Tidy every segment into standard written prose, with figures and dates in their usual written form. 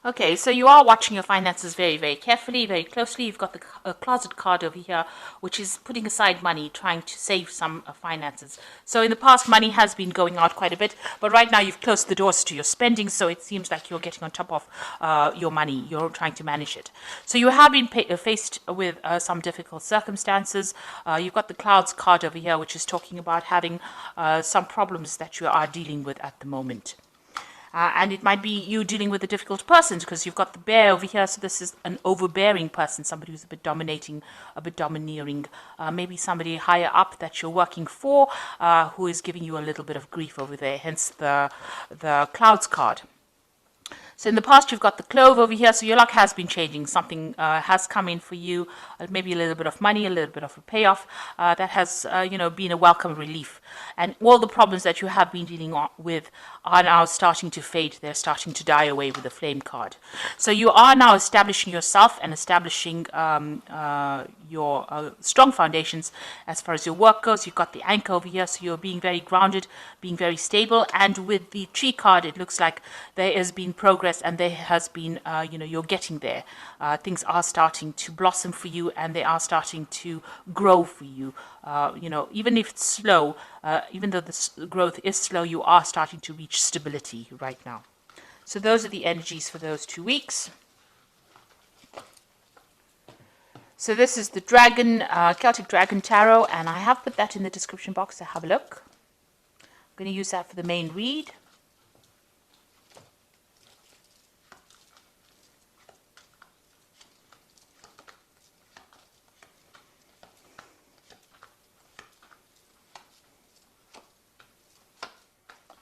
Okay, so you are watching your finances very, very carefully, very closely. You've got the closet card over here, which is putting aside money, trying to save some finances. So in the past, money has been going out quite a bit, but right now you've closed the doors to your spending, so it seems like you're getting on top of your money. You're trying to manage it. So you have been faced with some difficult circumstances. You've got the clouds card over here, which is talking about having some problems that you are dealing with at the moment. And it might be you dealing with a difficult person because you've got the bear over here. So this is an overbearing person, somebody who's a bit dominating, a bit domineering. Maybe somebody higher up that you're working for who is giving you a little bit of grief over there, hence the clouds card. So in the past, you've got the clove over here. So your luck has been changing. Something has come in for you, maybe a little bit of money, a little bit of a payoff that has, been a welcome relief. And all the problems that you have been dealing with are now starting to fade. They're starting to die away with the flame card. So you are now establishing yourself and establishing your strong foundations as far as your work goes. You've got the anchor over here, so you're being very grounded, being very stable. And with the tree card, it looks like there has been progress and there has been, you're getting there. Things are starting to blossom for you and they are starting to grow for you. Even if it's slow, even though the growth is slow, you are starting to reach stability right now. So those are the energies for those 2 weeks. So this is the Dragon, Celtic Dragon Tarot, and I have put that in the description box, so have a look. I'm going to use that for the main read.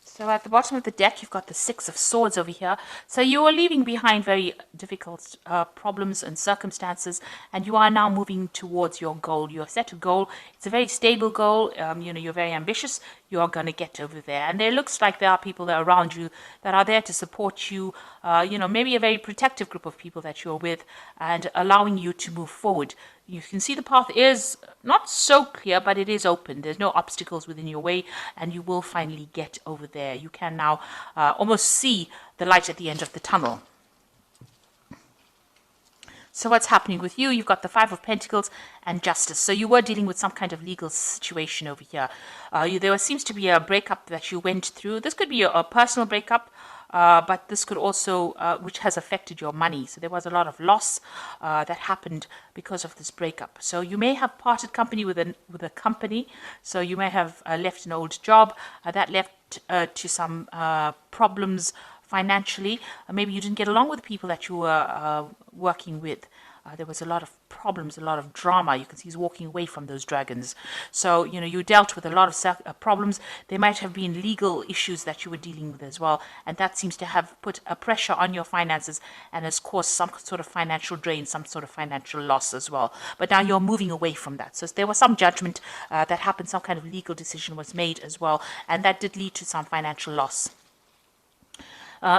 So at the bottom of the deck, you've got the Six of Swords over here. So you are leaving behind very difficult problems and circumstances, and you are now moving towards your goal. You have set a goal. It's a very stable goal. You're very ambitious. You are going to get over there. And there looks like there are people that are around you that are there to support you, maybe a very protective group of people that you're with and allowing you to move forward. You can see the path is not so clear, but it is open. There's no obstacles within your way, and you will finally get over there. You can now almost see the light at the end of the tunnel. So what's happening with you? You've got the Five of Pentacles and Justice. So you were dealing with some kind of legal situation over here. There seems to be a breakup that you went through. This could be a personal breakup. But this could also, which has affected your money. So there was a lot of loss that happened because of this breakup. So you may have parted company with a company. So you may have left an old job that left to some problems financially. Maybe you didn't get along with the people that you were working with. There was a lot of problems, a lot of drama. You can see he's walking away from those dragons. So, you dealt with a lot of problems. There might have been legal issues that you were dealing with as well. And that seems to have put a pressure on your finances and has caused some sort of financial drain, some sort of financial loss as well. But now you're moving away from that. So there was some judgment that happened, some kind of legal decision was made as well. And that did lead to some financial loss.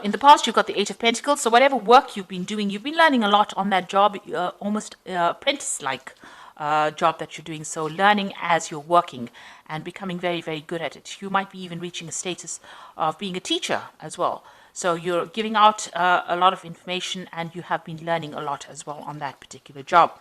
In the past, you've got the Eight of Pentacles. So whatever work you've been doing, you've been learning a lot on that job, almost apprentice-like job that you're doing. So learning as you're working and becoming very, very good at it. You might be even reaching a status of being a teacher as well. So you're giving out a lot of information and you have been learning a lot as well on that particular job.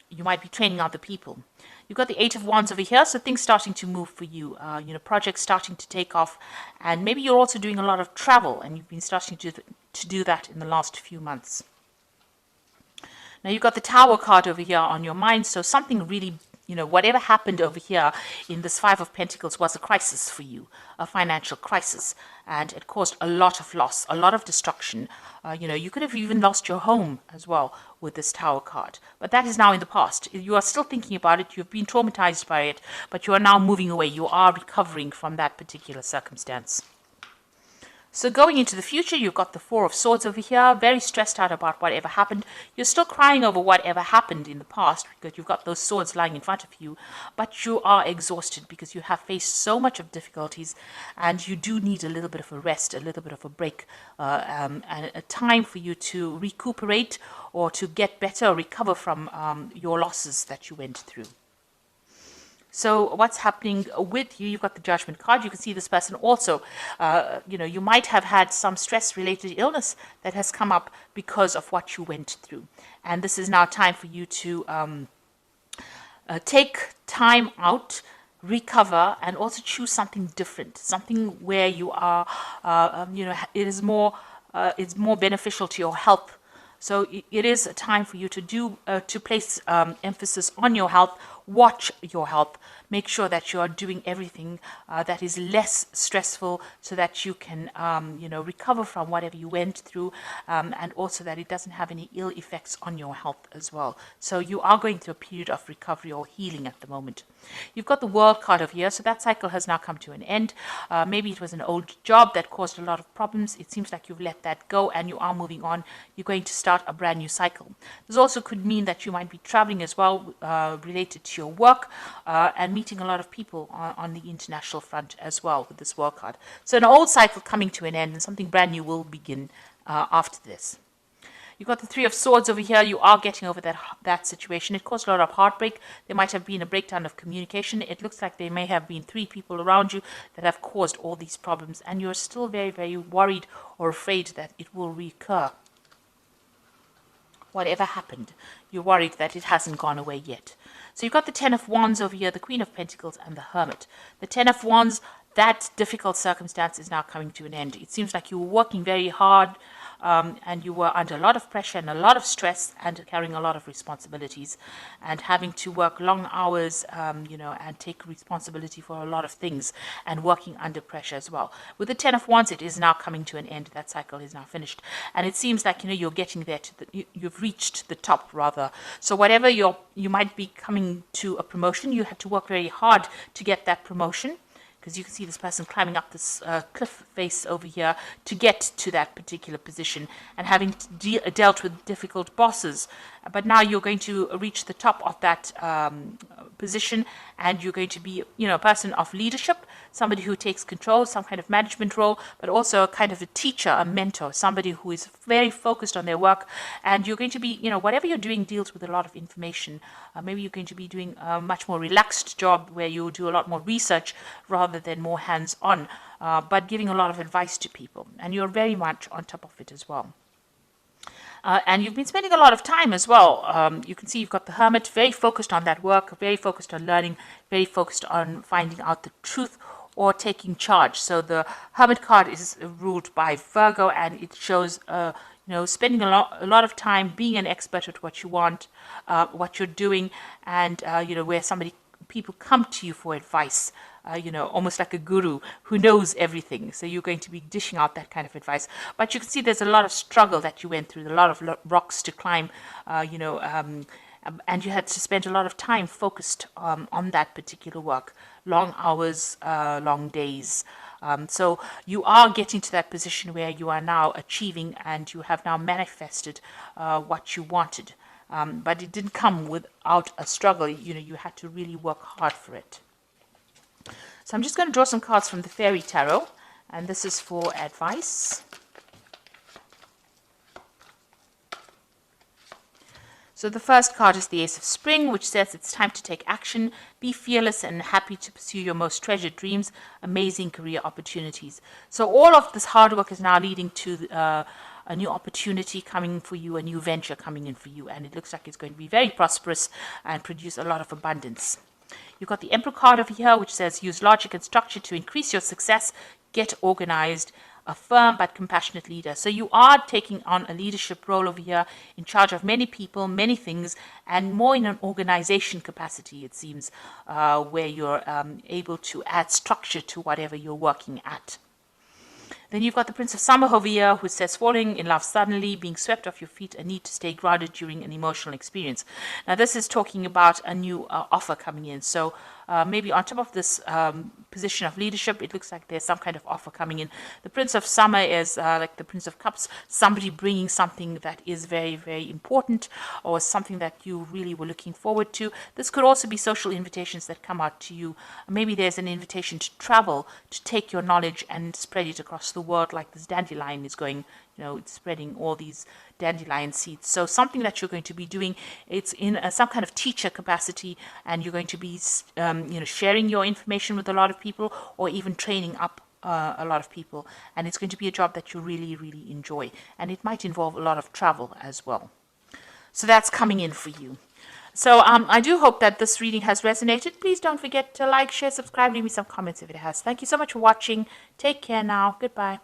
You might be training other people. You've got the Eight of Wands over here, so things starting to move for you. Projects starting to take off, and maybe you're also doing a lot of travel, and you've been starting to do that in the last few months. Now you've got the Tower card over here on your mind, so something really, whatever happened over here in this Five of Pentacles was a crisis for you, a financial crisis, and it caused a lot of loss, a lot of destruction. You could have even lost your home as well with this Tower card, but that is now in the past. You are still thinking about it, you've been traumatized by it, but you are now moving away. You are recovering from that particular circumstance. So going into the future, you've got the Four of Swords over here, very stressed out about whatever happened. You're still crying over whatever happened in the past because you've got those swords lying in front of you, but you are exhausted because you have faced so much of difficulties and you do need a little bit of a rest, a little bit of a break, and a time for you to recuperate or to get better or recover from your losses that you went through. So what's happening with you? You've got the Judgment card. You can see this person also, you might have had some stress-related illness that has come up because of what you went through. And this is now time for you to take time out, recover, and also choose something different, something where you are, it's more beneficial to your health. So it is a time for you to place emphasis on your health, watch your health, make sure that you are doing everything that is less stressful so that you can, recover from whatever you went through, and also that it doesn't have any ill effects on your health as well. So you are going through a period of recovery or healing at the moment. You've got the World card over here, so that cycle has now come to an end. Maybe it was an old job that caused a lot of problems. It seems like you've let that go and you are moving on. You're going to start a brand new cycle. This also could mean that you might be traveling as well, related to your work, and meeting a lot of people on the international front as well with this World card. So an old cycle coming to an end and something brand new will begin after this. You've got the Three of Swords over here. You are getting over that situation. It caused a lot of heartbreak. There might have been a breakdown of communication. It looks like there may have been 3 people around you that have caused all these problems, and you're still very, very worried or afraid that it will recur. Whatever happened, you're worried that it hasn't gone away yet. So you've got the Ten of Wands over here, the Queen of Pentacles, and the Hermit. The Ten of Wands, that difficult circumstance is now coming to an end. It seems like you were working very hard, and you were under a lot of pressure and a lot of stress and carrying a lot of responsibilities and having to work long hours, and take responsibility for a lot of things and working under pressure as well. With the Ten of Wands, it is now coming to an end. That cycle is now finished. And it seems like, you're getting there you've reached the top rather. So whatever you might be coming to a promotion, you had to work very hard to get that promotion, because you can see this person climbing up this cliff face over here to get to that particular position and having dealt with difficult bosses. But now you're going to reach the top of that position, and you're going to be, a person of leadership, somebody who takes control, some kind of management role, but also a kind of a teacher, a mentor, somebody who is very focused on their work. And you're going to be, whatever you're doing deals with a lot of information. Maybe you're going to be doing a much more relaxed job where you do a lot more research rather than more hands-on, but giving a lot of advice to people. And you're very much on top of it as well. And you've been spending a lot of time as well. You can see you've got the Hermit, very focused on that work, very focused on learning, very focused on finding out the truth or taking charge. So the Hermit card is ruled by Virgo, and it shows spending a lot of time being an expert at what you want, what you're doing, and where people come to you for advice. Almost like a guru who knows everything. So you're going to be dishing out that kind of advice. But you can see there's a lot of struggle that you went through, a lot of rocks to climb, and you had to spend a lot of time focused on that particular work. Long hours, long days. So you are getting to that position where you are now achieving and you have now manifested what you wanted. But it didn't come without a struggle. You had to really work hard for it. So I'm just going to draw some cards from the Fairy Tarot, and this is for advice. So the first card is the Ace of Spring, which says it's time to take action, be fearless and happy to pursue your most treasured dreams, amazing career opportunities. So all of this hard work is now leading to a new opportunity coming for you, a new venture coming in for you, and it looks like it's going to be very prosperous and produce a lot of abundance. You've got the Emperor card over here, which says use logic and structure to increase your success, get organized, a firm but compassionate leader. So you are taking on a leadership role over here, in charge of many people, many things, and more in an organization capacity, it seems, where you're able to add structure to whatever you're working at. Then you've got the Prince of Summer over here, who says falling in love suddenly, being swept off your feet, a need to stay grounded during an emotional experience. Now this is talking about a new offer coming in. So maybe on top of this position of leadership, it looks like there's some kind of offer coming in. The Prince of Summer is like the Prince of Cups, somebody bringing something that is very, very important or something that you really were looking forward to. This could also be social invitations that come out to you. Maybe there's an invitation to travel, to take your knowledge and spread it across the world, like this dandelion is going, it's spreading all these dandelion seeds. So something that you're going to be doing, it's in some kind of teacher capacity, and you're going to be sharing your information with a lot of people, or even training up a lot of people. And it's going to be a job that you really, really enjoy. And it might involve a lot of travel as well. So that's coming in for you. So I do hope that this reading has resonated. Please don't forget to like, share, subscribe, leave me some comments if it has. Thank you so much for watching. Take care now. Goodbye.